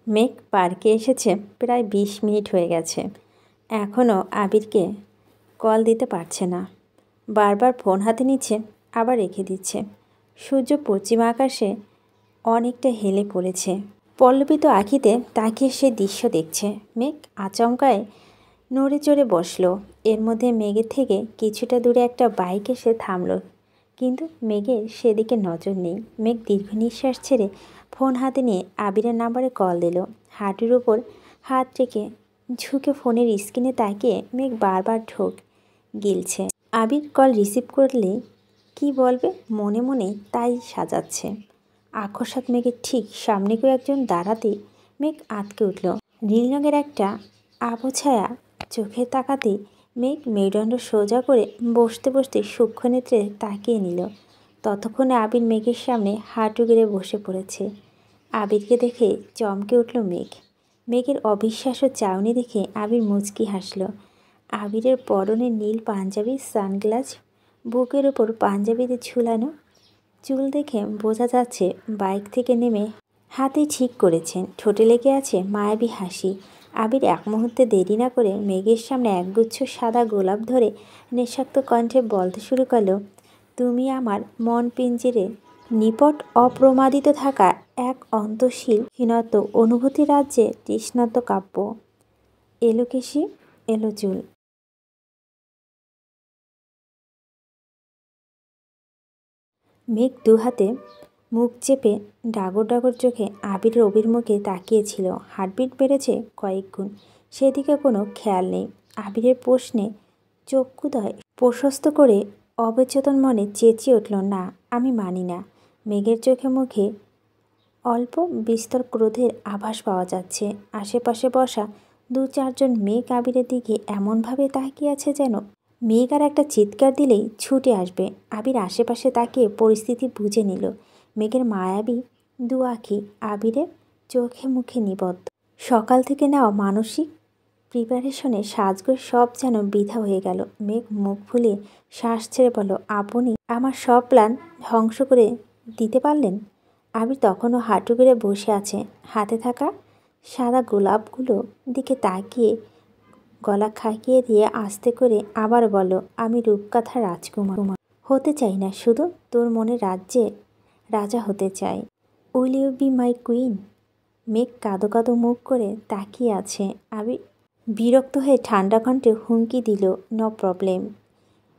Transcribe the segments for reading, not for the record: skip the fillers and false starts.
মেঘ পার্কে এসেছে প্রায় 20 মিনিট হয়ে গেছে, এখনও আবিরকে কল দিতে পারছে না। বারবার ফোন হাতে নিচ্ছে, আবার রেখে দিচ্ছে। সূর্য পশ্চিম আকাশে অনেকটা হেলে পড়েছে। পল্লবিত আঁখিতে তাকিয়ে সে দৃশ্য দেখছে। মেঘ আচমকায় নড়ে চড়ে বসলো। এর মধ্যে মেঘের থেকে কিছুটা দূরে একটা বাইক এসে থামলো, কিন্তু মেঘের সেদিকে নজর নেই। মেঘ দীর্ঘ নিঃশ্বাস ছেড়ে ফোন হাতে নিয়ে আবিরের নাম্বারে কল দিল। হাঁটুর ওপর হাত রেখে ঝুঁকে ফোনের স্ক্রিনে তাকিয়ে মেঘ বারবার ঢোক গিলছে। আবির কল রিসিভ করলে কি বলবে মনে মনে তাই সাজাচ্ছে। আকস্মাৎ মেঘের ঠিক সামনে কেউ একজন দাঁড়াতে মেঘ আঁতকে উঠল। নীল রঙের একটা আবছায়া চোখে তাকাতে মেঘ মেরুদণ্ড সোজা করে বসতে বসতে সূক্ষ্ম নেত্রে তাকিয়ে নিল। ততক্ষণে আবির মেঘের সামনে হাঁটু গেড়ে বসে পড়েছে। আবিরকে দেখে চমকে উঠল মেঘ। মেঘের অবিশ্বাস্য চাউনি দেখে আবির মুচকি হাসল। আবিরের পরনে নীল পাঞ্জাবি, সানগ্লাস, বুকের ওপর পাঞ্জাবিতে ঝুলানো চুল দেখে বোঝা যাচ্ছে বাইক থেকে নেমে হাতে ঠিক করেছেন। ঠোঁটে লেগে আছে মায়াবী হাসি। আবির এক মুহূর্তে দেরি না করে মেঘের সামনে একগুচ্ছ সাদা গোলাপ ধরে নেশাক্ত কণ্ঠে বলতে শুরু করলো, তুমি আমার মন পিঞ্জরে নিপট অপ্রমাদিত থাকা এক অন্তশীল হীনত অনুভূতি রাজ্যে তৃষ্ণান্ত কাব্য। এলো কেশি, এলো চুল। মেঘ দুহাতে মুখ চেপে ডাগর ডাগর চোখে আবিরের অভিমুখে তাকিয়েছিল। হার্টবিট বেড়েছে কয়েক গুণ। সেদিকে কোনো খেয়াল নেই। আবিরের প্রশ্নে চক্ষুদয় প্রশস্ত করে অবচেতন মনে চেঁচিয়ে উঠল, না, আমি মানি না। মেঘের চোখে মুখে অল্প বিস্তর ক্রোধের আভাস পাওয়া যাচ্ছে। আশেপাশে বসা 2-4 জন মেঘ আবিরের দিকে এমনভাবে তাকিয়ে আছে যেন মেঘ আর একটা চিৎকার দিলেই ছুটে আসবে। আবির আশেপাশে তাকিয়ে পরিস্থিতি বুঝে নিল। মেঘের মায়াবী 2 আঁখি আবিরের চোখে মুখে নিবদ্ধ। সকাল থেকে নেওয়া মানসিক প্রিপারেশনে সাজগোজ সব যেন বৃথা হয়ে গেল। মেঘ মুখ ফুলিয়ে শ্বাস ছেড়ে বলল, আপনি আমার সব প্ল্যান ধ্বংস করে দিতে পারলেন। আবির তখনও হাঁটু গেড়ে বসে আছে। হাতে থাকা সাদা গোলাপগুলো দিকে তাকিয়ে গলা খাকিয়ে দিয়ে আস্তে করে আবার বলল, আমি রূপকথার রাজকুমার হতে চাই না, শুধু তোর মনে রাজ্যে রাজা হতে চাই। Will you be my queen? Megh কাঁদো কাঁদো মুখ করে তাকিয়ে আছে। আবির বিরক্ত হয়ে ঠান্ডা কণ্ঠে হুমকি দিল, no problem.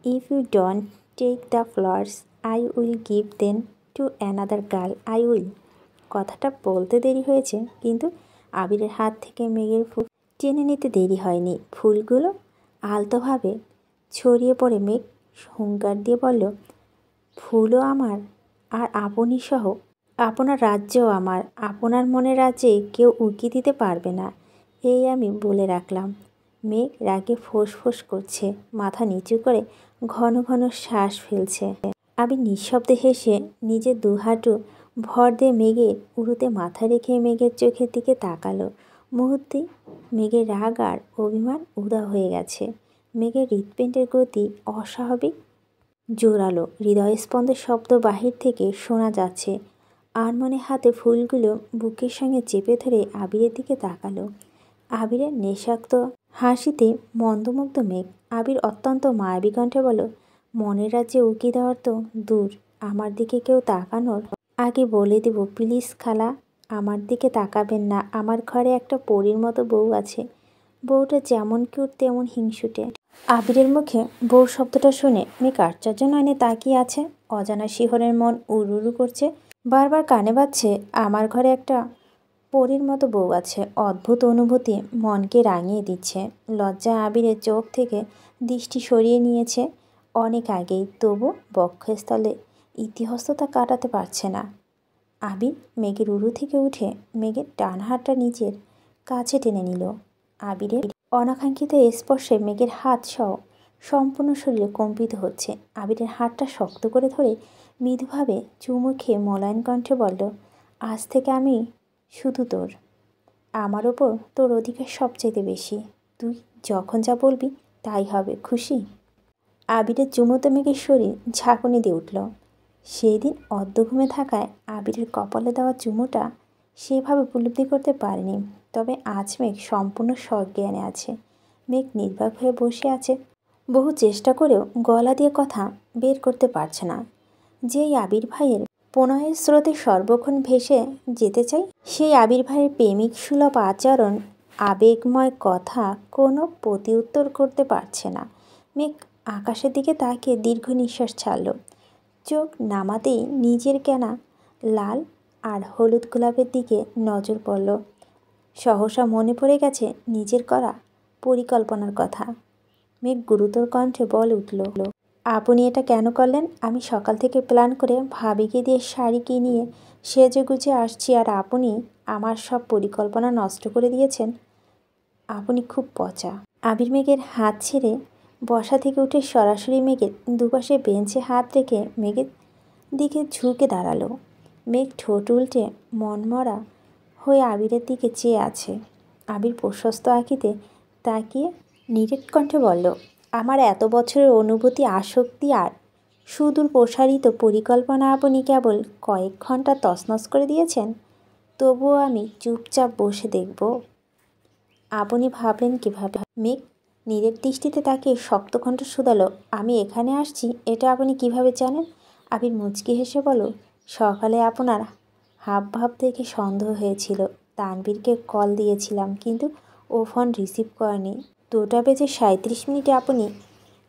If you don't take the flowers I will give them to another girl, I will. কথাটা বলতে দেরি হয়েছে, কিন্তু আবিরের হাত থেকে মেঘের ফুল টেনে নিতে দেরি হয়নি। ফুলগুলো আলতোভাবে ছড়িয়ে পড়ে মেঘ হুঙ্কার দিয়ে বলল, ফুলও আমার, আর আপনি সহ আপনার রাজ্যও আমার। আপনার মনের রাজ্যে কেউ উকি দিতে পারবে না, এই আমি বলে রাখলাম। মেঘ রাগে ফোঁস করছে, মাথা নিচু করে ঘন ঘন শ্বাস ফেলছে। আবির নিঃশব্দে হেসে নিজের 2 হাঁটু ভর দিয়ে মেঘের উরুতে মাথা রেখে মেঘের চোখের দিকে তাকালো। মুহূর্তেই মেঘের রাগ আর অভিমান উধাও হয়ে গেছে। মেঘের হৃৎপিণ্ডের গতি অস্বাভাবিক জোরালো। হৃদয়স্পন্দের শব্দ বাহির থেকে শোনা যাচ্ছে। আনমনে হাতে ফুলগুলো বুকের সঙ্গে চেপে ধরে আবিরের দিকে তাকালো। আবিরের নেশাক্ত হাসিতে মন্দমুগ্ধ মেঘ। আবির অত্যন্ত মায়াবী কণ্ঠে বলল, মনের রাজ্যে উকি দেওয়ার তো দূর, আমার দিকে কেউ তাকানোর আগে বলে দেব, প্লিজ খালা, আমার দিকে তাকাবেন না। আমার ঘরে একটা পরীর মতো বউ আছে। বউটা যেমন কিউট তেমন হিংসুটে। আবিরের মুখে বউ শব্দটা শুনে মেঘ আশ্চর্য নয়নে তাকিয়ে আছে। অজানা শিহরের মন উড়ু করছে। বারবার কানে বাজছে, আমার ঘরে একটা পরীর মতো বউ আছে। অদ্ভুত অনুভূতি মনকে রাঙিয়ে দিচ্ছে। লজ্জা আবিরের চোখ থেকে দৃষ্টি সরিয়ে নিয়েছে অনেক আগেই, তবু বক্ষস্থলে ইতিহস্ততা কাটাতে পারছে না। আবির মেঘের উরু থেকে উঠে মেঘের ডান হাতটা নিজের কাছে টেনে নিল। আবিরের অনাকাঙ্ক্ষিত স্পর্শে মেঘের হাত সহ সম্পূর্ণ শরীরে কম্পিত হচ্ছে। আবিরের হাতটা শক্ত করে ধরে মৃদুভাবে চুমু খেয়ে মোলায়েম কণ্ঠে বলল, আজ থেকে আমি শুধু তোর। আমার ওপর তোর অধিকার সবচাইতে বেশি। তুই যখন যা বলবি তাই হবে, খুশি? আবিরের চুমোতে মেঘের শরীর ঝাঁকুনি দিয়ে উঠল। সেই দিন অর্ধঘুমে থাকায় আবিরের কপালে দেওয়া চুমোটা সেভাবে উপলব্ধি করতে পারেনি। তবে আজ মেঘ সম্পূর্ণ সজ্ঞানে আছে। মেঘ নির্বাক হয়ে বসে আছে। বহু চেষ্টা করেও গলা দিয়ে কথা বের করতে পারছে না। যেই আবির ভাইয়ের প্রণয়ের স্রোতে সর্বক্ষণ ভেসে যেতে চাই, সেই আবির ভাইয়ের প্রেমিক সুলভ আচরণ, আবেগময় কথা কোনো প্রতিউত্তর করতে পারছে না। মেঘ আকাশের দিকে তাকিয়ে দীর্ঘ নিঃশ্বাস ছাড়ল। চোখ নামাতেই নিজের কেনা লাল আর হলুদ গোলাপের দিকে নজর পড়ল। সহসা মনে পড়ে গেছে নিজের করা পরিকল্পনার কথা। মেঘ গুরুতর কণ্ঠে বলে উঠল, আপনি এটা কেন করলেন? আমি সকাল থেকে প্ল্যান করে ভাবিকে দিয়ে শাড়ি কিনিয়ে সেজে গুজে আসছি, আর আপনি আমার সব পরিকল্পনা নষ্ট করে দিয়েছেন। আপনি খুব পচা। আবির মেঘের হাত ছেড়ে বসা থেকে উঠে সরাসরি মেঘের দুপাশে বেঞ্চে হাত রেখে মেঘের দিকে ঝুঁকে দাঁড়ালো। মেঘ ঠোঁট উল্টে মনমরা হয়ে আবিরের দিকে চেয়ে আছে। আবির প্রশস্ত আঁখিতে তাকিয়ে নিরেট কণ্ঠে বলল, আমার এত বছরের অনুভূতি, আসক্তি আর সুদূর প্রসারিত পরিকল্পনা আপনি কেবল কয়েক ঘন্টা তছনছ করে দিয়েছেন। তবুও আমি চুপচাপ বসে দেখব? আপনি ভাবলেন কীভাবে? মেঘ নীরের দৃষ্টিতে তাকিয়ে শক্ত কণ্ঠ শুধালো, আমি এখানে আসছি এটা আপনি কিভাবে জানেন? আবির মুচকি হেসে বলল, সকালে আপনার হাবভাব দেখে সন্দেহ হয়েছিল। তানবীরকে কল দিয়েছিলাম, কিন্তু ও ফোন রিসিভ করেনি। 2:37 আপনি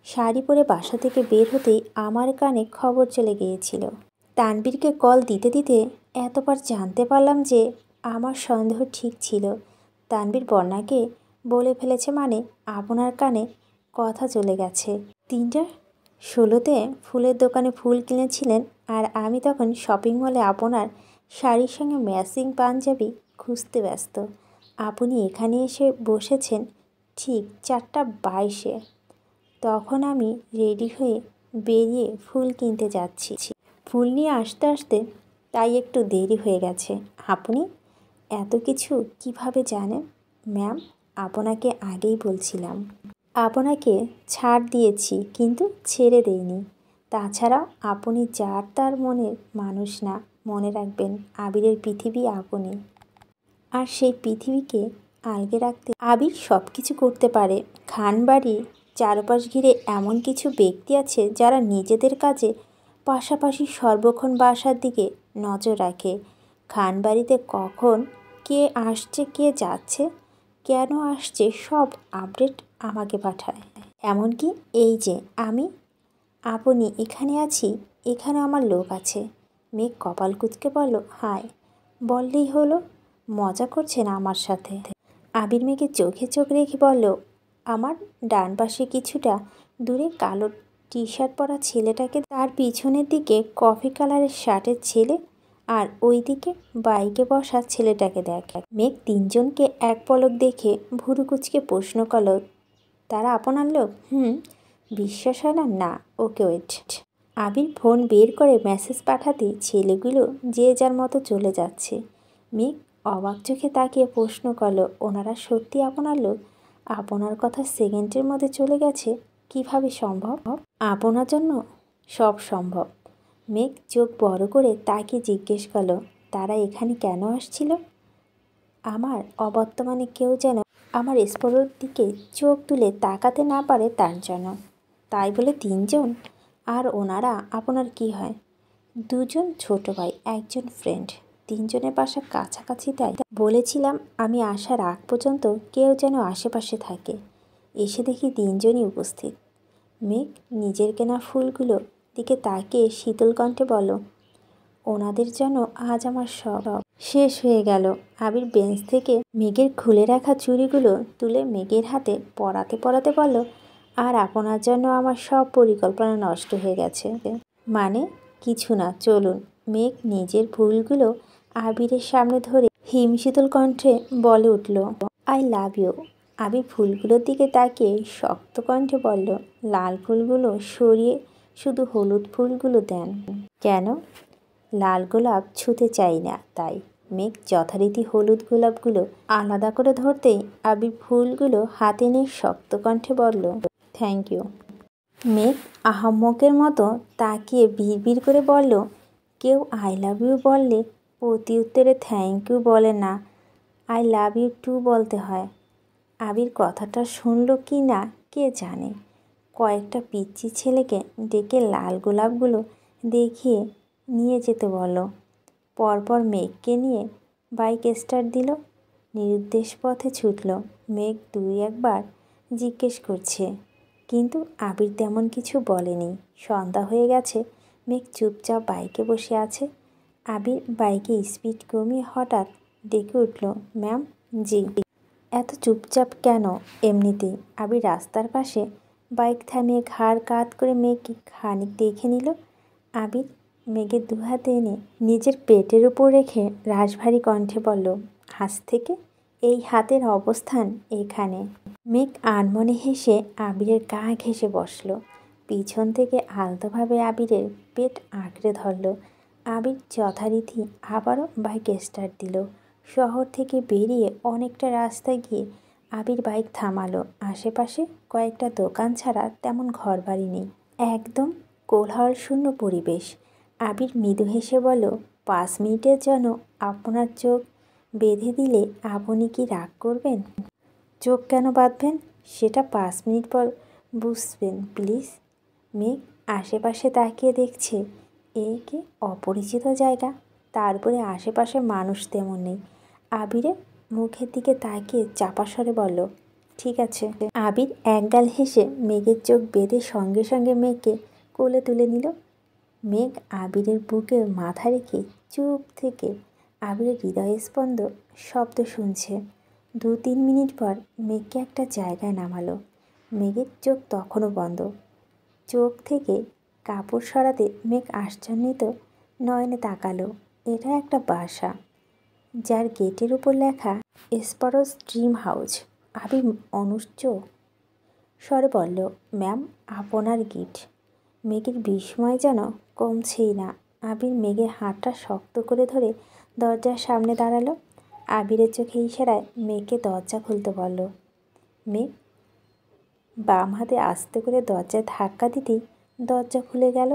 শাড়ি পরে বাসা থেকে বের হতেই আমার কানে খবর চলে গিয়েছিল। তানবীরকে কল দিতে দিতে এতবার জানতে পারলাম যে আমার সন্দেহ ঠিক ছিল। তানবীর বন্যাকে বলে ফেলেছে, মানে আপনার কানে কথা চলে গেছে। 3:16 ফুলের দোকানে ফুল কিনেছিলেন, আর আমি তখন শপিং মলে আপনার শাড়ির সঙ্গে ম্যাচিং পাঞ্জাবি খুঁজতে ব্যস্ত। আপনি এখানে এসে বসেছেন ঠিক 4:22-এ। তখন আমি রেডি হয়ে বেরিয়ে ফুল কিনতে যাচ্ছি। ফুল নিয়ে আসতে আসতে তাই একটু দেরি হয়ে গেছে। আপনি এত কিছু কিভাবে জানেন? ম্যাম, আপনাকে আগেই বলছিলাম। আপনাকে ছাড় দিয়েছি, কিন্তু ছেড়ে দেইনি। তাছাড়াও আপনি যার তার মনের মানুষ না। মনে রাখবেন, আবিরের পৃথিবী আপনি। আর সেই পৃথিবীকে আলগে রাখতে আবির সব কিছু করতে পারে। খানবাড়ির চারপাশ ঘিরে এমন কিছু ব্যক্তি আছে যারা নিজেদের কাজে পাশাপাশি সর্বক্ষণ বাসার দিকে নজর রাখে। খানবাড়িতে কখন কে আসছে, কে যাচ্ছে, কেন আসছে, সব আপডেট আমাকে পাঠায়। এমনকি এই যে আপনি এখানে আছি, এখানে আমার লোক আছে। মেঘ কপাল কুঁচকে বলল, হায়, বললেই হলো। মজা করছেন আমার সাথে? আবির মেঘের চোখে চোখ রেখে বলল, আমার ডান পাশে কিছুটা দূরে কালো টি-শার্ট পরা ছেলেটাকে, তার পিছনের দিকে কফি কালারের শার্টের ছেলে, আর ওই দিকে বাইকে বসা ছেলেটাকে দেখে। মেঘ তিনজনকে এক পলক দেখে ভুরু কুঁচকে প্রশ্ন করল, তারা আপনার লোক? বিশ্বাস হয় না? না, ওকে ওয়েট। আবির ফোন বের করে মেসেজ পাঠাতেই ছেলেগুলো যে যার মতো চলে যাচ্ছে। মেঘ অবাক চোখে তাকিয়ে প্রশ্ন করল, ওনারা সত্যি আপনার লোক? আপনার কথা সেকেন্ডের মধ্যে চলে গেছে, কিভাবে সম্ভব? আপনার জন্য সব সম্ভব। মেঘ চোখ বড় করে তাকে জিজ্ঞেস করল, তারা এখানে কেন আসছিল? আমার অবর্তমানে কেউ যেন আমার স্পর্শের দিকে চোখ তুলে তাকাতে না পারে তার জন্য। তাই বলে 3 জন? আর ওনারা আপনার কি হয়? 2 জন ছোট ভাই, 1 জন ফ্রেন্ড। 3 জনের বাসা কাছাকাছি, তাই বলেছিলাম আমি আসার আগ পর্যন্ত কেউ যেন আশেপাশে থাকে। এসে দেখি 3 জনই উপস্থিত। মেঘ নিজের কেনা ফুলগুলো দিকে তাকিয়ে শীতল কণ্ঠে বলল, ওনাদের জন্য আজ আমার সব শেষ হয়ে গেল। আবির বেঞ্চ থেকে মেঘের খুলে রাখা চুড়িগুলো তুলে মেঘের হাতে পরাতে পরাতে বলল, আর আপনার জন্য আমার সব পরিকল্পনা নষ্ট হয়ে গেছে। মানে? কিছু না, চলুন। মেঘ নিজের ফুলগুলো আবিরের সামনে ধরে হিমশীতল কণ্ঠে বলে উঠল, আই লাভ ইউ। আবির ফুলগুলোর দিকে তাকিয়ে শক্ত কণ্ঠে বলল, লাল ফুলগুলো সরিয়ে শুধু হলুদ ফুলগুলো দেন। কেন? লাল গোলাপ ছুঁতে চাই না, তাই। মেঘ যথারীতি হলুদ গোলাপগুলো আলাদা করে ধরতেই আবির ফুলগুলো হাতে নিয়ে শক্ত কণ্ঠে বলল, থ্যাংক ইউ। মেঘ আহাম্মকের মতো তাকিয়ে বিড়বিড় করে বলল, কেউ আই লাভ ইউ বললে প্রতি উত্তরে থ্যাংক ইউ বলে না, আই লাভ ইউ টু বলতে হয়। আবির কথাটা শুনল কি না কে জানে। কয়েকটা পিচ্চি ছেলেকে ডেকে লাল গোলাপগুলো দেখিয়ে নিয়ে যেতে বলল। পরপর মেঘকে নিয়ে বাইক স্টার্ট দিল। নিরুদ্দেশ পথে ছুটল। মেঘ দুই একবার জিজ্ঞেস করছে, কিন্তু আবির তেমন কিছু বলেনি। সন্ধ্যা হয়ে গেছে। মেঘ চুপচাপ বাইকে বসে আছে। আবির বাইকে স্পিড কমিয়ে হঠাৎ ডেকে উঠল, ম্যাম। জি। এত চুপচাপ কেন? এমনিতেই। আবির রাস্তার পাশে বাইক থামিয়ে ঘাড় কাত করে মেঘকে খানিক দেখে নিল। আবির মেঘের দুহাতে এনে নিজের পেটের উপর রেখে রাশভারী কণ্ঠে বলল, আজ থেকে এই হাতের অবস্থান এখানে। মেঘ আনমনে হেসে আবিরের গা ঘেঁষে বসল। পিছন থেকে আলতোভাবে আবিরের পেট আঁকড়ে ধরল। আবির যথারীতি আবারও বাইক স্টার্ট দিল। শহর থেকে বেরিয়ে অনেকটা রাস্তা গিয়ে আবির বাইক থামালো। আশেপাশে কয়েকটা দোকান ছাড়া তেমন ঘরবাড়ি নেই। একদম কোলাহলশূন্য পরিবেশ। আবির মৃদু হেসে বলল, 5 মিনিটের জন্য আপনার চোখ বেঁধে দিলে আপনি কি রাগ করবেন? চোখ কেন বাঁধবেন? সেটা 5 মিনিট পর বুঝবেন প্লিজ। মেঘ আশেপাশে তাকিয়ে দেখছে, এ কি অপরিচিত জায়গা, তারপরে আশেপাশে মানুষ তেমন নেই। আবিরের মুখের দিকে তাকিয়ে চাপা স্বরে বলল, ঠিক আছে। আবির একগাল হেসে মেঘের চোখ বেঁধে সঙ্গে সঙ্গে মেঘকে কোলে তুলে নিল। মেঘ আবিরের বুকে মাথা রেখে চুপ থেকে আবিরের হৃদয়স্পন্দ শব্দ শুনছে। 2-3 মিনিট পর মেঘকে একটা জায়গায় নামালো। মেঘের চোখ তখনও বন্ধ। চোখ থেকে কাপড় সরাতে মেঘ আশ্চর্যিত নয়নে তাকালো। এটা একটা বাসা, যার গেটের উপর লেখা স্পারোস ড্রিম হাউস। আবির অনুচ্চ স্বরে বলল, ম্যাম, আপনার গিফট। মেঘের বিস্ময় যেন কমছেই না। আবির মেঘের হাতটা শক্ত করে ধরে দরজার সামনে দাঁড়ালো। আবিরের চোখে ইশারায় মেঘকে দরজা খুলতে বলল। মেঘ বাম হাতে আস্তে করে দরজায় ধাক্কা দিতেই দরজা খুলে গেল।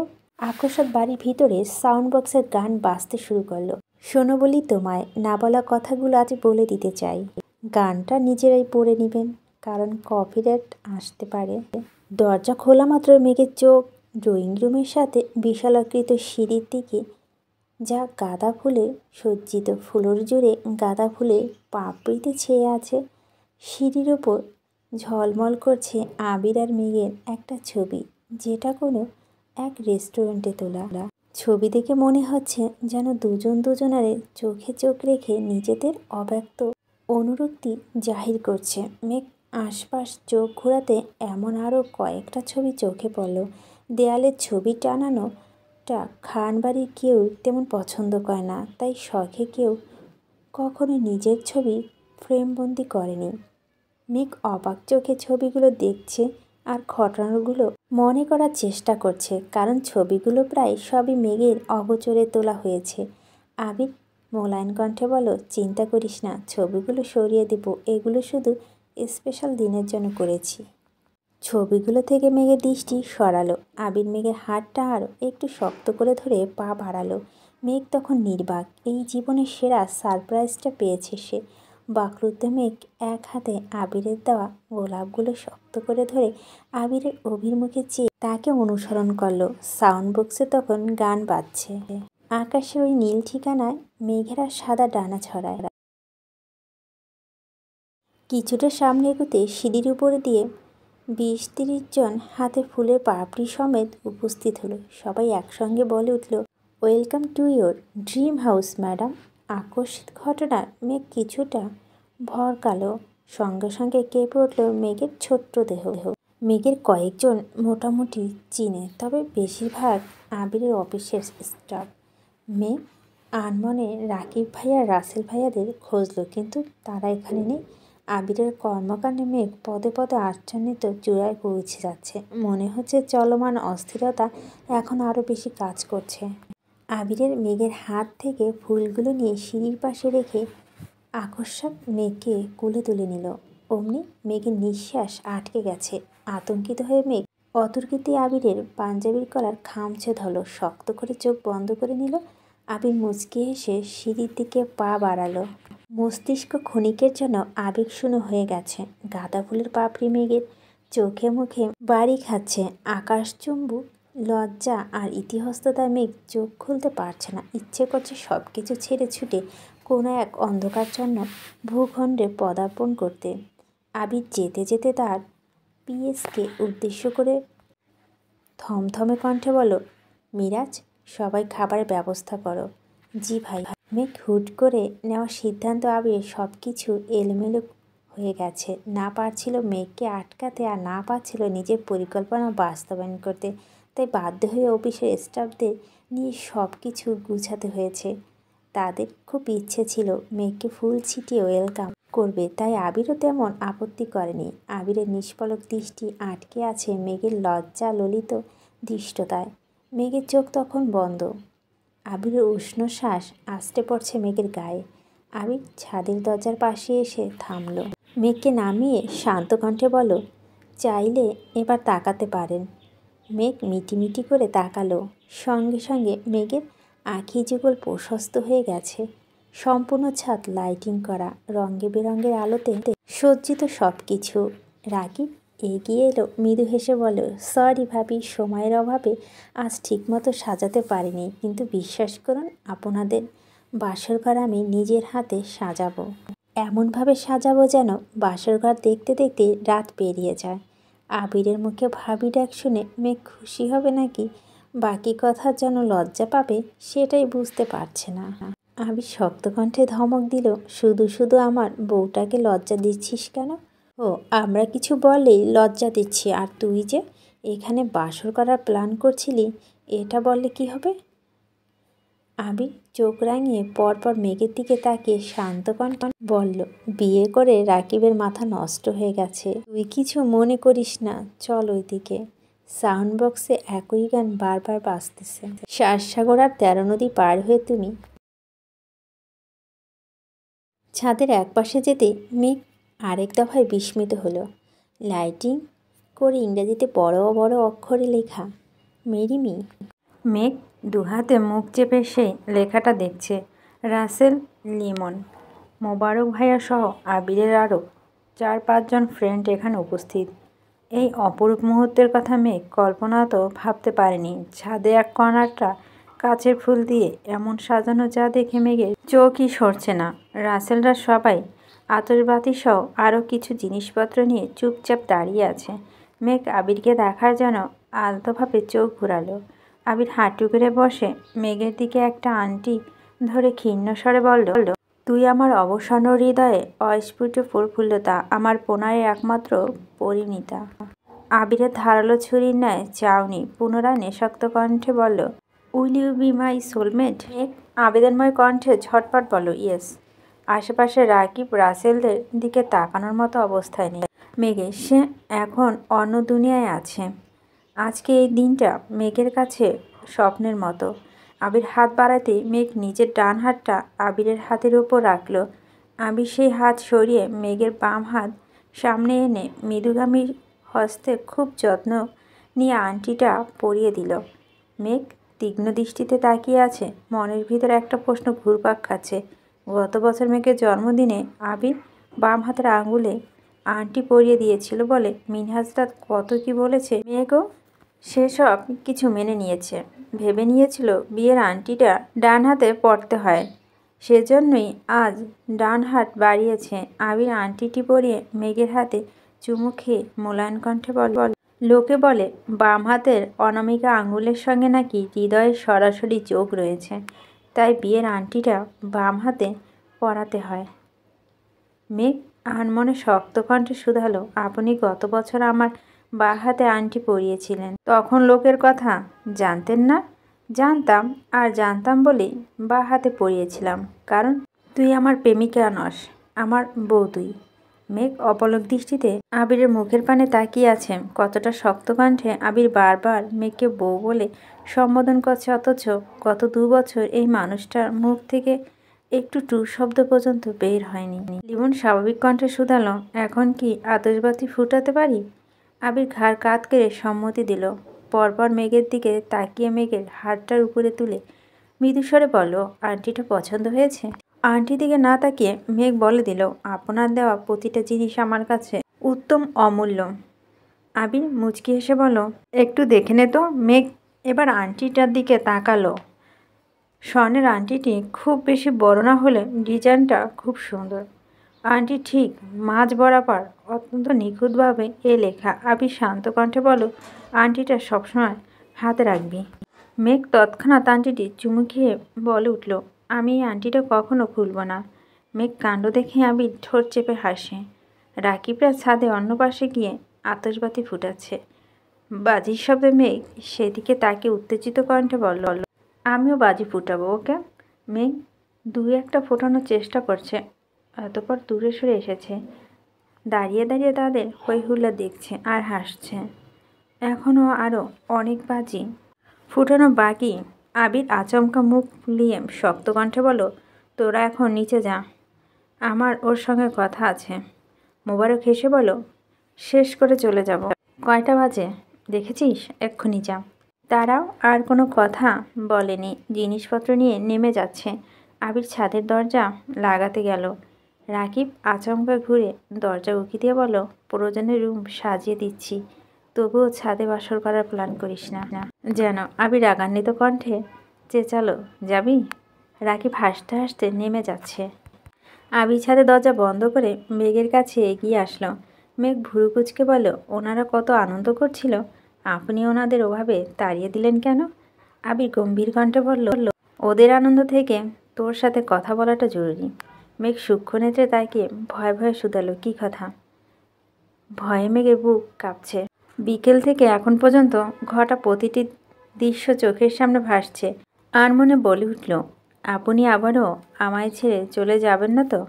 আকস্মাৎ বাড়ির ভিতরে সাউন্ড বক্সের গান বাজতে শুরু করলো। শোনো বলি তোমায়, না বলা কথাগুলো আজ বলে দিতে চাই। গানটা নিজেরাই পড়ে নেবেন, কারণ কপিরাইট আসতে পারে। দরজা খোলা মাত্র মেঘের চোখ ড্রয়িং রুমের সাথে বিশালাকৃত সিঁড়ির দিকে, যা গাঁদা ফুলে সজ্জিত। ফ্লোর জুড়ে গাঁদা ফুলের পাপড়িতে ছেয়ে আছে। সিঁড়ির ওপর ঝলমল করছে আবির আর মেঘের একটা ছবি, যেটা কোনো এক রেস্টুরেন্টে তোলা। ছবি দেখে মনে হচ্ছে যেন দুজন দুজনারে চোখে চোখ রেখে নিজেদের অব্যক্ত অনুরক্তি জাহির করছে। মেঘ আশপাশ চোখ ঘোরাতে এমন আরও কয়েকটা ছবি চোখে পড়ল। দেয়ালের ছবি টানানোটা খান বাড়ির কেউ তেমন পছন্দ করে না, তাই শখে কেউ কখনো নিজের ছবি ফ্রেমবন্দি করেনি। মেঘ অবাক চোখে ছবিগুলো দেখছে আর ঘটনাগুলো মনে করার চেষ্টা করছে, কারণ ছবিগুলো প্রায় সবই মেঘের অগোচরে তোলা হয়েছে। আবির মোলায়েম কণ্ঠে বলো, চিন্তা করিস না, ছবিগুলো সরিয়ে দেব, এগুলো শুধু স্পেশাল দিনের জন্য করেছি। ছবিগুলো থেকে মেঘের দৃষ্টি সরালো। আবির মেঘের হাতটা আরও একটু শক্ত করে ধরে পা বাড়ালো। মেঘ তখন নির্বাক। এই জীবনের সেরা সারপ্রাইজটা পেয়েছে সে। বাকরুদ্ধ মেঘ এক হাতে আবিরের দেওয়া গোলাপগুলো শক্ত করে ধরে আবিরের অভিমুখে চেয়ে তাকে অনুসরণ করলো। সাউন্ড বক্সে তখন গান বাজছে। আকাশের ওই নীল ঠিকানায় মেঘেরা সাদা ডানা ছড়ায়। কিছুটা সামনে এগোতে সিঁড়ির উপরে দিয়ে 20-30 জন হাতে ফুলের পাপড়ি সমেত উপস্থিত হলো। সবাই একসঙ্গে বলে উঠল, welcome to your dream house madam. আকস্মিক ঘটনা মেঘ কিছুটা ভরকালো। সঙ্গে সঙ্গে কেঁপে উঠল মেঘের ছোট্ট দেহ। মেঘের কয়েকজন মোটামুটি চিনে, তবে বেশিরভাগ আবিরের অফিসের স্টাফ। মেঘ আনমনে রাকিব ভাইয়া রাসেল ভাইয়াদের খুঁজল, কিন্তু তারা এখানে নেই। আবিরের কর্মকাণ্ডে মেঘ পদে পদে আশ্চর্যিত চূড়ায় পৌঁছে যাচ্ছে। মনে হচ্ছে চলমান অস্থিরতা এখন আরও বেশি কাজ করছে। আবিরের মেঘের হাত থেকে ফুলগুলো নিয়ে সিঁড়ির পাশে রেখে আকস্মাৎ মেঘকে কোলে তুলে নিল। অমনি মেঘের নিঃশ্বাস আটকে গেছে। আতঙ্কিত হয়ে মেঘ অতর্কিতে আবিরের পাঞ্জাবির কলার খামচে ধরল, শক্ত করে চোখ বন্ধ করে নিল। আবির মুচকি হেসে সিঁড়ির দিকে পা বাড়ালো। মস্তিষ্ক ক্ষণিকের জন্য আবেগশূন্য হয়ে গেছে। গাঁদা ফুলের পাপড়ি মেঘের চোখে মুখে বাড়ি খাচ্ছে। আকাশচুম্বু লজ্জা আর ইতিহস্ততায় মেঘ চোখ খুলতে পারছে না। ইচ্ছে করছে সব কিছু ছেড়ে ছুটে কোনো এক অন্ধকারচ্ছন্ন ভূখণ্ডে পদার্পণ করতে। আবির যেতে যেতে তার পিএসকে উদ্দেশ্য করে থমথমে কণ্ঠে বলল, মিরাজ, সবাই খাবারের ব্যবস্থা করো। জি ভাই। মেঘ হুট করে নেওয়া সিদ্ধান্ত আবির সব কিছু এলোমেলো হয়ে গেছে। না পারছিল মেঘকে আটকাতে, আর না পারছিল নিজের পরিকল্পনা বাস্তবায়ন করতে। তাই বাধ্য হয়ে অফিসের স্টাফদের নিয়ে সব কিছু গুছাতে হয়েছে। তাদের খুব ইচ্ছে ছিল মেঘকে ফুল ছিটিয়ে ওয়েলকাম করবে, তাই আবিরও তেমন আপত্তি করেনি। আবিরের নিষ্পলক দৃষ্টি আটকে আছে মেঘের লজ্জা ললিত ধৃষ্টতায়। মেঘের চোখ তখন বন্ধ। আবিরের উষ্ণ শ্বাস আষ্টে পড়ছে মেঘের গায়ে। আবির ছাদের দরজার পাশে এসে থামল। মেঘকে নামিয়ে শান্ত কণ্ঠে বলল, চাইলে এবার তাকাতে পারেন। মেঘ মিটিমিটি করে তাকালো। সঙ্গে সঙ্গে মেঘের আঁখি যুগল প্রশস্ত হয়ে গেছে। সম্পূর্ণ ছাদ লাইটিং করা, রঙে বেরঙের আলোতে সজ্জিত সব কিছু। রাকিব এগিয়ে এলো, মৃদু হেসে বলল, সরি ভাবি, সময়ের অভাবে আজ ঠিকমতো সাজাতে পারিনি, কিন্তু বিশ্বাস করুন আপনাদের বাসর ঘর আমি নিজের হাতে সাজাবো। এমনভাবে সাজাবো যেন বাসর ঘর দেখতে দেখতে রাত পেরিয়ে যায়। আবিরের মুখে ভাবি ডাক শুনে মেঘ খুশি হবে নাকি বাকি কথার যেন লজ্জা পাবে, সেটাই বুঝতে পারছে না। আবির শক্ত কণ্ঠে ধমক দিল, শুধু শুধু আমার বউটাকে লজ্জা দিচ্ছিস কেন? ও, আমরা কিছু বললেই লজ্জা দিচ্ছি, আর তুই যে এখানে বাসর করার প্ল্যান করছিলি, এটা বললে কি হবে? আবির চোখ রাঙিয়ে পরপর মেঘের দিকে তাকিয়ে শান্ত কণ্ঠে বলল, বিয়ে করে রাকিবের মাথা নষ্ট হয়ে গেছে। তুই কিছু মনে করিস না, চল ওইদিকে। সাউন্ড বক্সে একই গান বারবার বাজতেছে। সারসাগর আর 13 নদী পার হয়ে তুমি। ছাদের একপাশে যেতে মেঘ আরেক দফায় বিস্মিত হলো। লাইটিং করে ইংরেজিতে বড় বড় অক্ষরে লেখা, মেরিমি। মেঘ দুহাতে মুখ চেপে সেই লেখাটা দেখছে। রাসেল লিমন, মোবারক ভাইয়া সহ আবিরের আরও 4-5 জন ফ্রেন্ড এখানে উপস্থিত। এই অপরূপ মুহূর্তের কথা মেঘ কল্পনা তো ভাবতে পারেনি। ছাদে এক কর্নারটা কাচের ফুল দিয়ে এমন সাজানো, যা দেখে মেঘের চোখই সরছে না। রাসেলরা সবাই আতশবাতি সহ আরও কিছু জিনিসপত্র নিয়ে চুপচাপ দাঁড়িয়ে আছে। মেঘ আবিরকে দেখার যেন আলতোভাবে চোখ ঘুরালো। আবির হাঁটু করে বসে মেঘের দিকে একটা আংটি ধরে ক্ষীণ স্বরে বলল, তুই আমার অবসন্ন হৃদয়ে অস্ফুট প্রফুল্লতা, আমার পোনারের একমাত্র পরিণীতা। আবিরের ধারালো ছুরির ন্যায় চাউনি পুনরায় নেশাক্ত কণ্ঠে বলল, will you be my soulmate? Megh আবেদনময় কণ্ঠে ঝটপট বলল, ইয়েস। আশেপাশে রাকিব রাসেলদের দিকে তাকানোর মতো অবস্থায় নেই মেঘের। সে এখন অন্য দুনিয়ায় আছে। আজকে এই দিনটা মেঘের কাছে স্বপ্নের মতো। আবির হাত বাড়াতে মেঘ নিজের ডান হাতটা আবিরের হাতের ওপর রাখল। আবির সেই হাত সরিয়ে মেঘের বাম হাত সামনে এনে মৃদুগামী হস্তে খুব যত্ন নিয়ে আংটিটা পরিয়ে দিল। মেঘ তীক্ষ্ণ দৃষ্টিতে তাকিয়ে আছে। মনের ভিতর একটা প্রশ্ন ঘুরপাক খাচ্ছে। গত বছর মেঘের জন্মদিনে আবির বাম হাতের আঙুলে আংটি পরিয়ে দিয়েছিল বলে মিনহাজরা কত কি বলেছে। মেঘও সেসব কিছু মেনে নিয়েছে। ভেবে নিয়েছিল বিয়ের আংটিটা ডান হাতে পরতে হয়, সেজন্যই আজ ডান হাত বাড়িয়েছে। আবির আংটিটি পরিয়ে মেঘের হাতে চুমু খেয়ে মোলায়েম কণ্ঠে বল, লোকে বলে বাম হাতের অনামিকা আঙুলের সঙ্গে নাকি হৃদয়ের সরাসরি যোগ রয়েছে, তাই বিয়ের আংটিটা বাম হাতে পরাতে হয়। মেঘ আনমনে শক্ত কণ্ঠে শুধালো, আপনি গত বছর আমার বাঁ হাতে আংটি পরিয়েছিলেন, তখন লোকের কথা জানতেন না? জানতাম, আর জানতাম বলেই বাঁ হাতে পরিয়েছিলাম, কারণ তুই আমার প্রেমিকা নস, আমার বউ তুই। মেঘ অপলক দৃষ্টিতে আবিরের মুখের পানে তাকিয়ে আছে। কতটা শক্ত কণ্ঠে আবির বারবার মেঘকে বউ বলে সম্বোধন করছে, অথচ গত 2 বছর এই মানুষটার মুখ থেকে একটু টু শব্দ পর্যন্ত বের হয়নি। লিমন স্বাভাবিক কণ্ঠে শুধালো, এখন কি আতশবাতি ফুটাতে পারি? আবির ঘাড় কাত করে সম্মতি দিল। পরপর মেঘের দিকে তাকিয়ে মেঘের হাতটার উপরে তুলে মৃদুস্বরে বলল, আন্টিটা পছন্দ হয়েছে? আন্টি দিকে না তাকিয়ে মেঘ বলে দিল, আপনার দেওয়া প্রতিটা জিনিস আমার কাছে উত্তম অমূল্য। আবির মুচকি হেসে বলল, একটু দেখে নে তো। মেঘ এবার আন্টিটার দিকে তাকালো। স্বর্ণের আন্টিটি খুব বেশি বড় না হলে ডিজাইনটা খুব সুন্দর। আন্টি ঠিক মাঝ বরাবর অত্যন্ত নিখুঁতভাবে এ লেখা। আবির শান্ত কণ্ঠে বলল, আন্টিটা সবসময় হাতে রাখবি। মেঘ তৎক্ষণাৎ আন্টিটি চুমু খেয়ে বলে উঠল, আমি এই আন্টিটা কখনো খুলব না। মেঘ কাণ্ড দেখে আবির ঠোঁট চেপে হাসে। রাকিবরা ছাদে অন্য পাশে গিয়ে আতশবাতি ফুটাচ্ছে। বাজির শব্দে মেঘ সেদিকে তাকে উত্তেজিত কণ্ঠে বলল, আমিও বাজি ফুটাবো, ওকে? মেঘ দুই একটা ফোটানোর চেষ্টা করছে। অতঃপর দূরে সরে এসেছে। দাঁড়িয়ে দাঁড়িয়ে তাদের হইহুল্লা দেখছে আর হাসছে। এখনও আরও অনেক বাজি ফুটানো বাকি। আবির আচমকা মুখ ফুলিয়ে শক্ত কণ্ঠে বলল, তোরা এখন নিচে যা, আমার ওর সঙ্গে কথা আছে। মোবারক হেসে বলল, শেষ করে চলে যাব। কয়টা বাজে দেখেছিস? এক্ষুনি যা। তারাও আর কোনো কথা বলেনি, জিনিসপত্র নিয়ে নেমে যাচ্ছে। আবির ছাদের দরজা লাগাতে গেল। রাকিব আচমকা ঘুরে দরজা উকি দিয়ে বলল, প্রয়োজনে রুম সাজিয়ে দিচ্ছি, তবুও ছাদে বাসর করার প্ল্যান করিস না যেন। আবির রাগান্বিত কণ্ঠে চেঁচালো, যাবি? রাকিব হাসতে হাসতে নেমে যাচ্ছে। আবির ছাদে দরজা বন্ধ করে মেঘের কাছে এগিয়ে আসলো। মেঘ ভুরু কুঁচকে বলল, ওনারা কত আনন্দ করছিল, আপনি ওনাদের ওভাবে তাড়িয়ে দিলেন কেন? আবির গম্ভীর কণ্ঠে বলল, ওদের আনন্দ থেকে তোর সাথে কথা বলাটা জরুরি। মেঘ সূক্ষ্ম নেত্রে তাকে ভয়ে ভয়ে শুধালো, কী কথা? ভয়ে মেঘের বুক কাঁপছে। বিকেল থেকে এখন পর্যন্ত ঘটা প্রতিটি দৃশ্য চোখের সামনে ভাসছে। আর মনে বলে উঠল, আপনি আবারও আমায় ছেড়ে চলে যাবেন না তো?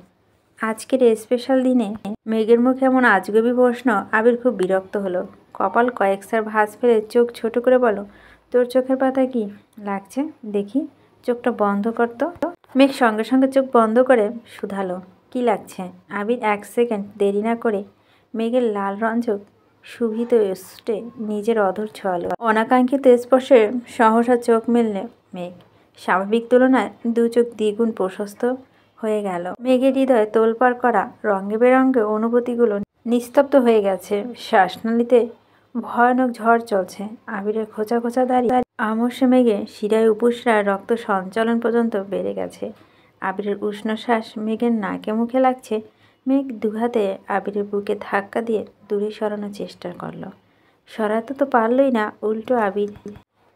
আজকের স্পেশাল দিনে মেঘের মুখে এমন আজগুবি প্রশ্ন। আবির খুব বিরক্ত হলো। কপাল কয়েকসার ভাঁজ ফেলে চোখ ছোট করে বলল, তোর চোখের পাতা কি লাগছে দেখি, চোখটা বন্ধ করতো। মেঘ সঙ্গে সঙ্গে চোখ বন্ধ করে শুধালো, কি লাগছে? আবির এক সেকেন্ড দেরি না করে মেঘের লাল রঞ্জক শুভিত স্টে নিজের অধর ছোঁয়ালো। অনাকাঙ্ক্ষিত স্পর্শে সহসা চোখ মেললে মেঘ। স্বাভাবিক তুলনায় দু চোখ দ্বিগুণ প্রশস্ত হয়ে গেল। মেঘের হৃদয়ে তোলপাড় করা রঙে বেরঙে অনুভূতিগুলো নিস্তব্ধ হয়ে গেছে। শ্বাসনালীতে ভয়ানক ঝড় চলছে। আবিরের খোঁচা খোঁচা দাঁড়িয়ে আমসে মেঘে শিরায় উপসরা রক্ত সঞ্চালন পর্যন্ত বেড়ে গেছে। আবিরের উষ্ণ শ্বাস মেঘের নাকে মুখে লাগছে। মেঘ দুহাতে আবিরের বুকে ধাক্কা দিয়ে দূরে সরানোর চেষ্টা করল। সরাতে তো পারলই না, উল্টো আবির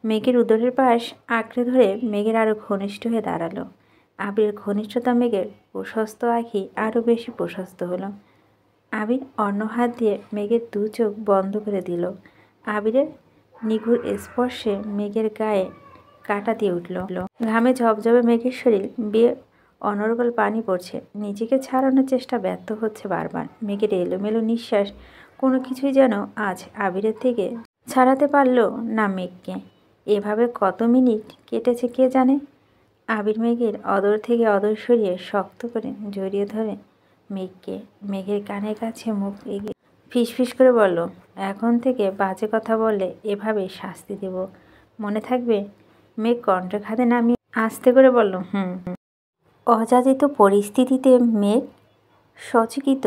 মেঘের উদরের পাশ আঁকড়ে ধরে মেঘের আরও ঘনিষ্ঠ হয়ে দাঁড়ালো। আবিরের ঘনিষ্ঠতা মেঘের প্রশস্ত আঁখি আরও বেশি প্রশস্ত হলো। আবির অন্য হাত দিয়ে মেঘের দু চোখ বন্ধ করে দিল। আবিরের নিগুড় স্পর্শে মেঘের গায়ে কাঁটা দিয়ে উঠল। ঘামে ঝপঝপে মেঘের শরীর বেয়ে অনর্গল পানি পড়ছে। নিজেকে ছাড়ানোর চেষ্টা ব্যর্থ হচ্ছে বারবার। মেঘের এলোমেলো নিঃশ্বাস কোনো কিছুই যেন আজ আবিরের থেকে ছাড়াতে পারল না মেঘকে। এভাবে কত মিনিট কেটেছে কে জানে। আবির মেঘের অদর থেকে অদর সরিয়ে শক্ত করে জড়িয়ে ধরে মেঘকে। মেঘের কানের কাছে মুখ এগিয়ে ফিসফিস করে বলল, এখন থেকে বাজে কথা বললে এভাবে শাস্তি দেব, মনে থাকবে? মেঘ কণ্ঠখাতে নামিয়ে আস্তে করে বলল, হুম। অযাচিত পরিস্থিতিতে মেঘ সচকিত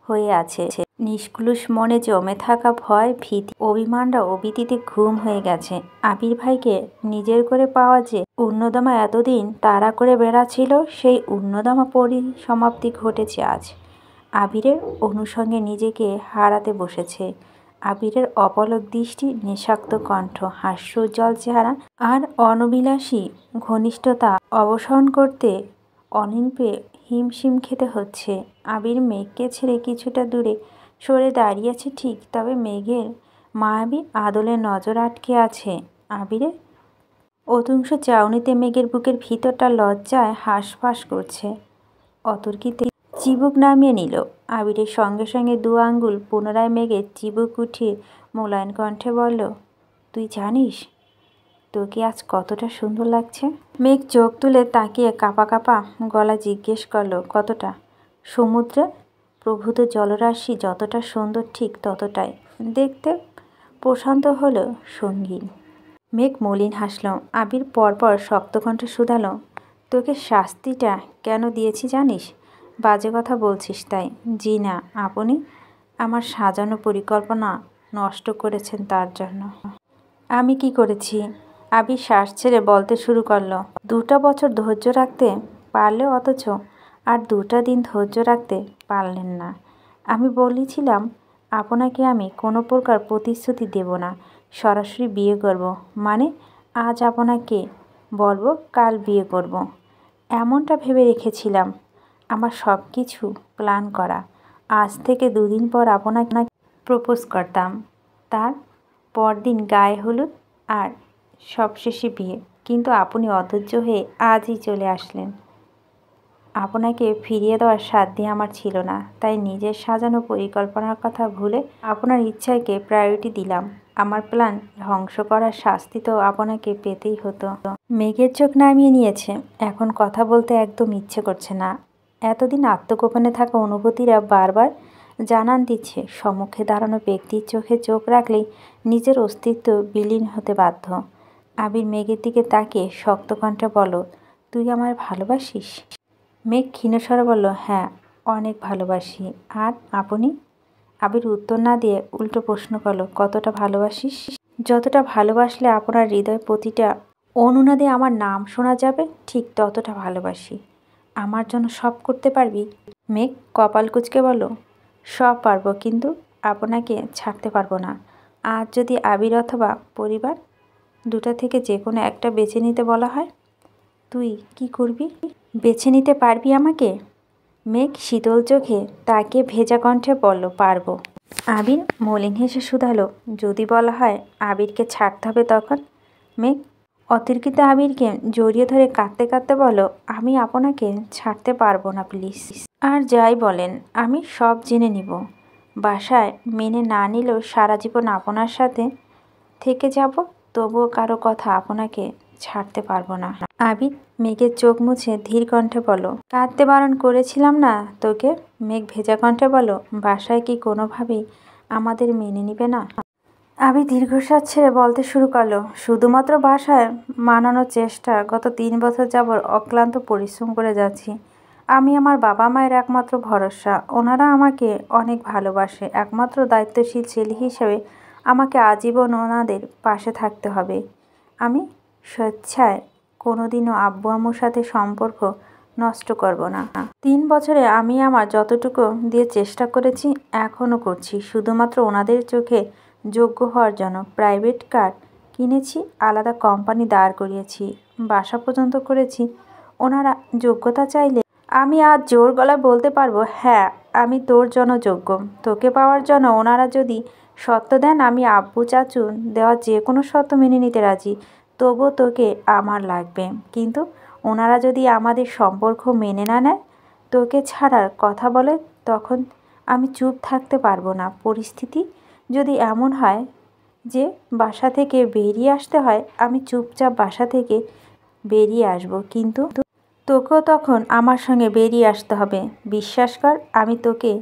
হয়ে আছে। নিষ্কুলুষ মনে জমে থাকা ভয়, ভীতি, অভিমানরা অবিদিতে ঘুম হয়ে গেছে। আবির ভাইকে নিজের করে পাওয়া যে উন্নদমা এতদিন তাড়া করে বেড়াচ্ছিল, সেই উন্নদমা পরিসমাপ্তি ঘটেছে আজ। আবিরের অনুসঙ্গে নিজেকে হারাতে বসেছে। আবিরের অপলক দৃষ্টি, নিঃশাক্ত কণ্ঠ, হাস্যোজ্জ্বল চেহারা আর অনবিলাসী ঘনিষ্ঠতা অবসান করতে অনিল্পে হিমশিম খেতে হচ্ছে। আবির মেঘকে ছেড়ে কিছুটা দূরে সরে দাঁড়িয়েছে ঠিক, তবে মেঘের মায়াবী আদলে নজর আটকে আছে আবিরের অতুংস চাউনিতে। মেঘের বুকের ভিতরটা লজ্জায় হাঁসফাঁস করছে। অতর্কিতে চিবুক নামিয়ে নিল। আবিরের সঙ্গে সঙ্গে দু আঙ্গুল পুনরায় মেঘের চিবুক উঠিয়ে মোলায়েম কণ্ঠে বলল, তুই জানিস তোকে আজ কতটা সুন্দর লাগছে? মেঘ চোখ তুলে তাকিয়ে কাঁপা কাঁপা গলা জিজ্ঞেস করল, কতটা? সমুদ্রে প্রভূত জলরাশি যতটা সুন্দর ঠিক ততটাই দেখতে প্রশান্ত হলো সঙ্গীন। মেঘ মলিন হাসল। আবির পরপর শক্ত কণ্ঠে শুধালো, তোকে শাস্তিটা কেন দিয়েছি জানিস? বাজে কথা বলছিস তাই? জি না, আপনি আমার সাজানো পরিকল্পনা নষ্ট করেছেন তার জন্য। আমি কি করেছি? আবির শ্বাস ছেড়ে বলতে শুরু করলো, 2টা বছর ধৈর্য রাখতে পারলে অথচ আর 2টা দিন ধৈর্য রাখতে পারলেন না। আমি বলেছিলাম আপনাকে আমি কোনো প্রকার প্রতিশ্রুতি দেব না, সরাসরি বিয়ে করব। মানে আজ আপনাকে বলবো, কাল বিয়ে করব। এমনটা ভেবে রেখেছিলাম। আমার সব কিছু প্ল্যান করা। আজ থেকে 2 দিন পর আপনাকে প্রপোজ করতাম, তার পরদিন গায়ে হলুদ, আর সবশেষে বিয়ে। কিন্তু আপনি অধৈর্য হয়ে আজই চলে আসলেন। আপনাকে ফিরিয়ে দেওয়ার সাধ্য আমার ছিল না, তাই নিজের সাজানো পরিকল্পনার কথা ভুলে আপনার ইচ্ছাকে প্রায়োরিটি দিলাম। আমার প্ল্যান ধ্বংস করার শাস্তি তো আপনাকে পেতেই হতো। মেঘের চোখ নামিয়ে নিয়েছে। এখন কথা বলতে একদম ইচ্ছে করছে না। এতদিন আত্মগোপনে থাকা অনুভূতিরা বারবার জানান দিচ্ছে। সম্মুখে দাঁড়ানো ব্যক্তির চোখে চোখ রাখলেই নিজের অস্তিত্ব বিলীন হতে বাধ্য। আবির মেঘের দিকে তাকিয়ে শক্ত কণ্ঠে বলল, তুই আমায় ভালোবাসিস? মেঘ ক্ষীণস্বরে বলল, হ্যাঁ, অনেক ভালোবাসি। আর আপনি? আবির উত্তর না দিয়ে উল্টো প্রশ্ন করল, কতটা ভালোবাসিস? যতটা ভালোবাসলে আপনার হৃদয় প্রতিটা অনুনাদে আমার নাম শোনা যাবে, ঠিক ততটা ভালোবাসি। আমার জন্য সব করতে পারবি? মেঘ কপাল কুঁচকে বলল, সব পারবো, কিন্তু আপনাকে ছাড়তে পারবো না। আজ যদি আবির অথবা পরিবার, 2টা থেকে যে কোনো একটা বেছে নিতে বলা হয়, তুই কি করবি? বেছে নিতে পারবি আমাকে? মেঘ শীতল চোখে তাকে ভেজা কণ্ঠে বলল, পারবো। আবির মলিন হেসে শুধালো, যদি বলা হয় আবিরকে ছাড়তে হবে তখন? মেঘ অতর্কিত আবিরকে জড়িয়ে ধরে কাঁদতে কাঁদতে বলল, আমি আপনাকে ছাড়তে পারবো না প্লিজ। আর যাই বলেন আমি সব জেনে নিব। বাসায় মেনে না নিলেও সারা জীবন আপনার সাথে থেকে যাব, তবুও কারো কথা আপনাকে ছাড়তে পারবো না। আবির মেঘের চোখ মুছে ধীর কণ্ঠে বলল, কাঁদতে বারণ করেছিলাম না তোকে? মেঘ ভেজা কণ্ঠে বলল, বাসায় কি কোনোভাবেই আমাদের মেনে নিবে না? আবির দীর্ঘশ্বাস ছেড়ে বলতে শুরু করলো, শুধুমাত্র বাসায় মানানোর চেষ্টা। গত 3 বছর যাবৎ অক্লান্ত পরিশ্রম করে যাচ্ছি। আমি আমার বাবা মায়ের একমাত্র ভরসা। ওনারা আমাকে অনেক ভালোবাসে। একমাত্র দায়িত্বশীল ছেলে হিসেবে আমাকে আজীবন ওনাদের পাশে থাকতে হবে। আমি স্বেচ্ছায় কোনোদিনও আব্বু আম্মুর সাথে সম্পর্ক নষ্ট করব না। 3 বছরে আমি আমার যতটুকু দিয়ে চেষ্টা করেছি, এখনও করছি, শুধুমাত্র ওনাদের চোখে যোগ্য হওয়ার জন্য। প্রাইভেট কার কিনেছি, আলাদা কোম্পানি দাঁড় করিয়েছি, বাসা পর্যন্ত করেছি। ওনারা যোগ্যতা চাইলে আমি আজ জোর গলায় বলতে পারবো, হ্যাঁ আমি তোর জন্য যোগ্য। তোকে পাওয়ার জন্য ওনারা যদি শর্ত দেন, আমি আব্বু চাচু দেওয়া যে কোনো শর্ত মেনে নিতে রাজি। তবুও তোকে আমার লাগবে। কিন্তু ওনারা যদি আমাদের সম্পর্ক মেনে না নেয়, তোকে ছাড়ার কথা বলে, তখন আমি চুপ থাকতে পারবো না। পরিস্থিতি যদি এমন হয় যে বাসা থেকে বেরিয়ে আসতে হয়, আমি চুপচাপ বাসা থেকে বেরিয়ে আসব। কিন্তু তোকেও তখন আমার সঙ্গে বেরিয়ে আসতে হবে। বিশ্বাস কর, আমি তোকে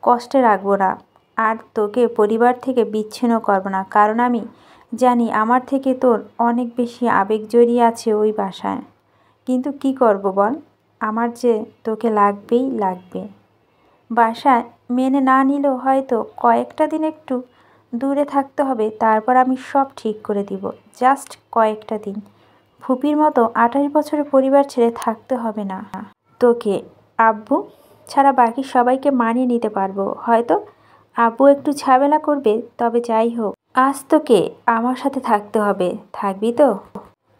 কষ্টে রাখবো না, আর তোকে পরিবার থেকে বিচ্ছিন্ন করব না। কারণ আমি জানি আমার থেকে তোর অনেক বেশি আবেগ জড়িয়ে আছে ওই বাসায়। কিন্তু কি করব বল, আমার যে তোকে লাগবেই লাগবে। বাসায় মেনে না নিলেও হয়তো কয়েকটা দিন একটু দূরে থাকতে হবে, তারপর আমি সব ঠিক করে দিব। জাস্ট কয়েকটা দিন। ফুপির মতো 28 বছরের পরিবার ছেড়ে থাকতে হবে না তোকে। আব্বু ছাড়া বাকি সবাইকে মানিয়ে নিতে পারবো। হয়তো আব্বু একটু ঝামেলা করবে, তবে যাই হোক, আজ তোকে আমার সাথে থাকতে হবে। থাকবি তো?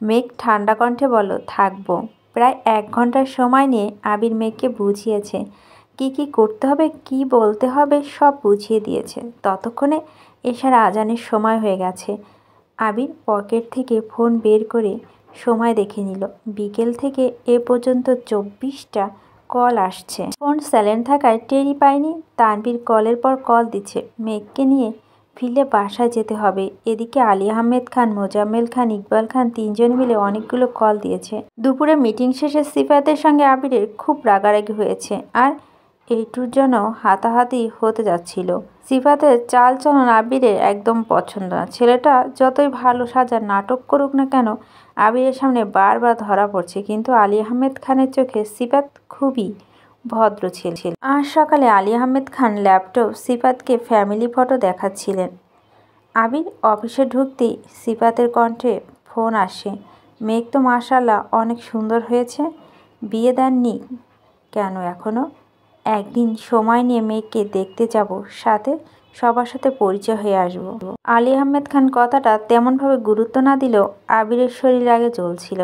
মেঘ ঠান্ডা কণ্ঠে বলল, থাকবো। প্রায় 1 ঘন্টার সময় নিয়ে আবির মেঘকে বুঝিয়েছে কি কি করতে হবে, কি বলতে হবে, সব বুঝিয়ে দিয়েছে। ততক্ষণে এশার আজানের সময় হয়ে গেছে। আবির পকেট থেকে ফোন বের করে সময় দেখে নিল। বিকেল থেকে এ পর্যন্ত 24টা কল আসছে। ফোন সাইলেন্ট থাকায় টেরই পায়নি। তানভীর কলের পর কল দিচ্ছে। মেঘকে নিয়ে ফিরলে বাসায় যেতে হবে। এদিকে আলী আহমেদ খান, মোজাম্মেল খান, ইকবাল খান 3 জন মিলে অনেকগুলো কল দিয়েছে। দুপুরে মিটিং শেষে সিফাতের সঙ্গে আবিরের খুব রাগারাগি হয়েছে। আর এইটুর জন্য হাতাহাতি হতে যাচ্ছিল। সিফাতের চালচলন আবিরের একদম পছন্দ না। ছেলেটা যতই ভালো সাজার নাটক করুক না কেন, আবিরের সামনে বারবার ধরা পড়ছে। কিন্তু আলী আহমেদ খানের চোখে সিফাত খুবই ভদ্র ছেলে। আজ সকালে Ali Ahmed Khan laptop সিফাতকে family photo দেখাচ্ছিলেন। আবির অফিসে ঢুকতেই সিফাতের কণ্ঠে ফোন আসে। মেঘ তো মাশাআল্লাহ অনেক সুন্দর হয়েছে। বিয়ে দেননি কেন এখনও? একদিন সময় নিয়ে মেঘকে দেখতে যাব, সাথে সবার সাথে পরিচয় হয়ে আসব। আলী আহমেদ খান কথাটা তেমনভাবে গুরুত্ব না দিলেও আবিরের শরীর আগে জ্বলছিল।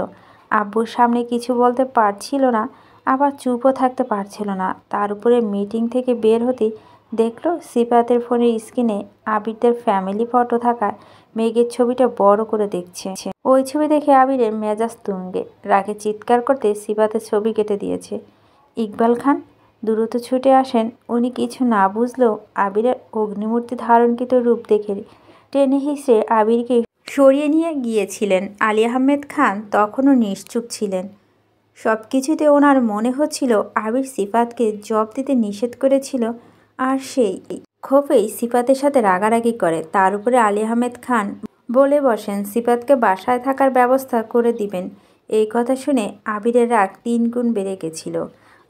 আব্বুর সামনে কিছু বলতে পারছিল না, আবার চুপও থাকতে পারছিল না। তার উপরে মিটিং থেকে বের হতেই দেখল সিফাতের ফোনের স্ক্রিনে আবিরদের ফ্যামিলি ফটো থাকায় মেঘের ছবিটা বড় করে দেখছে। ওই ছবি দেখে আবিরের মেজাজ তুঙ্গে। রাগে চিৎকার করতে সিফাতের ছবি কেটে দিয়েছে। ইকবাল খান দ্রুত ছুটে আসেন। উনি কিছু না বুঝলেও আবিরের অগ্নিমূর্তি ধারণকৃত রূপ দেখে টেনে হিঁচড়ে আবিরকে সরিয়ে নিয়ে গিয়েছিলেন। আলী আহমেদ খান তখনও নিশ্চুপ ছিলেন। সব কিছুতে ওনার মনে হচ্ছিল আবির সিফাতকে জব দিতে নিষেধ করেছিল, আর সেই ক্ষোভেই সিফাতের সাথে রাগারাগি করে। তার উপরে আলী আহমেদ খান বলে বসেন সিফাতকে বাসায় থাকার ব্যবস্থা করে দিবেন। এই কথা শুনে আবিরের রাগ 3 গুণ বেড়ে গেছিল।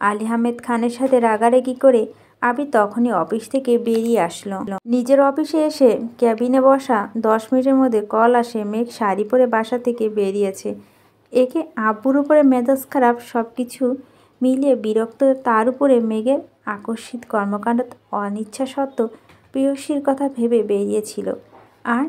আলী আহমেদ খানের সাথে রাগারাগি করে আবির তখনই অফিস থেকে বেরিয়ে আসলো। নিজের অফিসে এসে ক্যাবিনে বসা 10 মিনিটের মধ্যে কল আসে মেঘ শাড়ি পরে বাসা থেকে বেরিয়েছে। একে আব্বুর উপরে মেজাজ খারাপ, সব কিছু মিলিয়ে বিরক্ত। তার উপরে মেঘের আকস্মিক কর্মকাণ্ড অনিচ্ছা সত্ত্বেও প্রেয়সীর কথা ভেবে বেরিয়েছিল, আর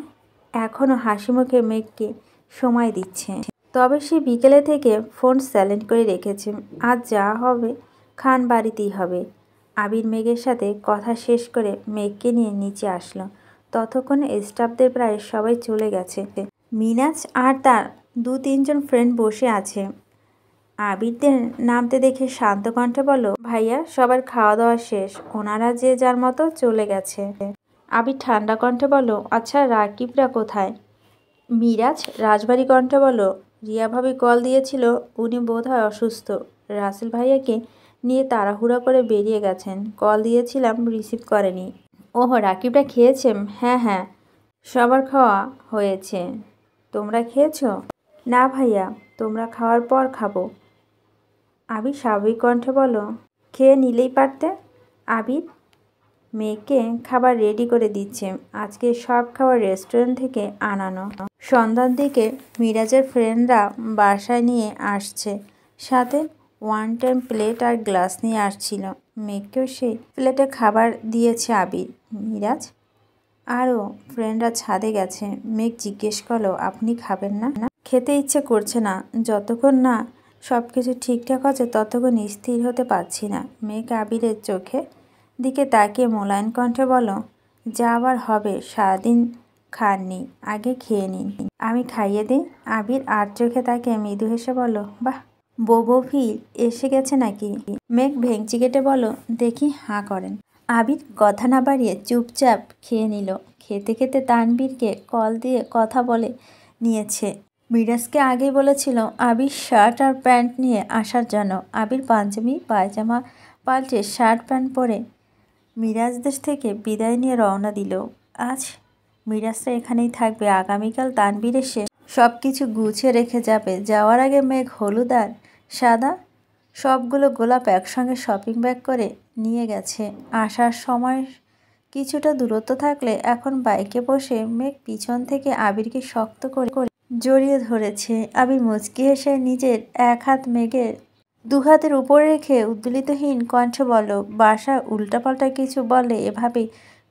এখনও হাসি মুখে মেঘকে সময় দিচ্ছে। তবে সে বিকেলে থেকে ফোন সাইলেন্ট করে রেখেছে। আজ যা হবে খান বাড়িতেই হবে। আবির মেঘের সাথে কথা শেষ করে মেঘকে নিয়ে নিচে আসলো। ততক্ষণে স্টাফদের প্রায় সবাই চলে গেছে। মিনাজ আর তার 2-3 জন ফ্রেন্ড বসে আছে। আবিরদের নামতে দেখে শান্ত কণ্ঠে বলল, ভাইয়া সবার খাওয়া দাওয়া শেষ, ওনারা যে যার মতো চলে গেছে। আবির ঠান্ডা কণ্ঠে বলল, আচ্ছা রাকিবরা কোথায়? মিরাজ রাজবাড়ি কণ্ঠে বলল, রিয়া ভাবি কল দিয়েছিল, উনি বোধহয় অসুস্থ। রাসেল ভাইয়াকে নিয়ে তাড়াহুড়া করে বেরিয়ে গেছেন। কল দিয়েছিলাম, রিসিভ করেনি। ওহ, রাকিবরা খেয়েছে? হ্যাঁ হ্যাঁ, সবার খাওয়া হয়েছে। তোমরা খেয়েছো? না ভাইয়া, তোমরা খাওয়ার পর খাবো। আবির স্বাভাবিক কণ্ঠে বলল, খেয়ে নিলেই পারতে। আবির মেয়েকে খাবার রেডি করে দিচ্ছে। আজকে সব খাবার রেস্টুরেন্ট থেকে আনানো। সন্ধ্যার দিকে মিরাজের ফ্রেন্ডরা বাসায় নিয়ে আসছে, সাথে 1 টাইম প্লেট আর গ্লাস নিয়ে আসছিল। মেয়েকেও সেই প্লেটে খাবার দিয়েছে আবির। মিরাজ আরও ফ্রেন্ডরা ছাদে গেছে। মেঘ জিজ্ঞেস করলো, আপনি খাবেন না? খেতে ইচ্ছে করছে না। যতক্ষণ না সব কিছু ঠিকঠাক হচ্ছে ততক্ষণ স্থির হতে পারছি না। মেঘ আবিরের চোখে দিকে তাকিয়ে মোলায়েম কণ্ঠে বলো, যা আবার হবে, সারাদিন খাননি, আগে খেয়ে নিন। আমি খাইয়ে দিই। আবির আর চোখে তাকিয়ে মৃদু হেসে বলল, বাহ, বউ ফিল এসে গেছে নাকি? মেঘ ভেঙচি কেটে বলো, দেখি হাঁ করেন। আবির কথা না বাড়িয়ে চুপচাপ খেয়ে নিল। খেতে খেতে তানবীরকে কল দিয়ে কথা বলে নিয়েছে। মিরাজকে আগেই বলেছিল আবির শার্ট আর প্যান্ট নিয়ে আসার জন্য। আবির পাঞ্জাবি পায়জামা পাল্টে শার্ট প্যান্ট পরে মিরাজ দেশ থেকে বিদায় নিয়ে রওনা দিল। আজ মিরাজটা এখানেই থাকবে। আগামীকাল তানবীর এসে সব কিছু গুছিয়ে রেখে যাবে। যাওয়ার আগে মেঘ হলুদ আর সাদা সবগুলো গোলাপ একসঙ্গে শপিং ব্যাগ করে নিয়ে গেছে। আসার সময় কিছুটা দূরত্ব থাকলে এখন বাইকে বসে মেঘ পিছন থেকে আবিরকে শক্ত করে জড়িয়ে ধরেছে। আবির মুচকি হেসে নিজের এক হাত মেঘের 2 হাতের উপরে রেখে উদ্বেলিতহীন কণ্ঠে বলল, বাসায় উল্টাপাল্টা কিছু বললে এভাবেই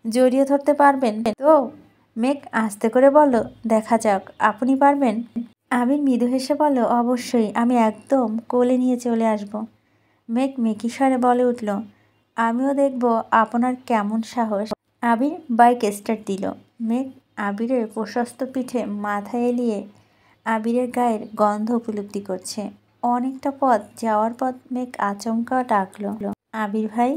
জড়িয়ে ধরতে পারবেন তো? মেঘ আস্তে করে বলল, দেখা যাক, আপনি পারবেন? আবির মৃদু হেসে বলল, অবশ্যই, আমি একদম কোলে নিয়ে চলে আসব। মেঘ মেকি স্বরে বলে উঠল, আমিও দেখব আপনার কেমন সাহস। আবির বাইক স্টার্ট দিল। মেঘ আবিরের প্রশস্ত পিঠে মাথা এলিয়ে আবিরের গায়ের গন্ধ উপলব্ধি করছে। অনেকটা পথ যাওয়ার পর মেঘ আচমকা ডাকল, আবির ভাই।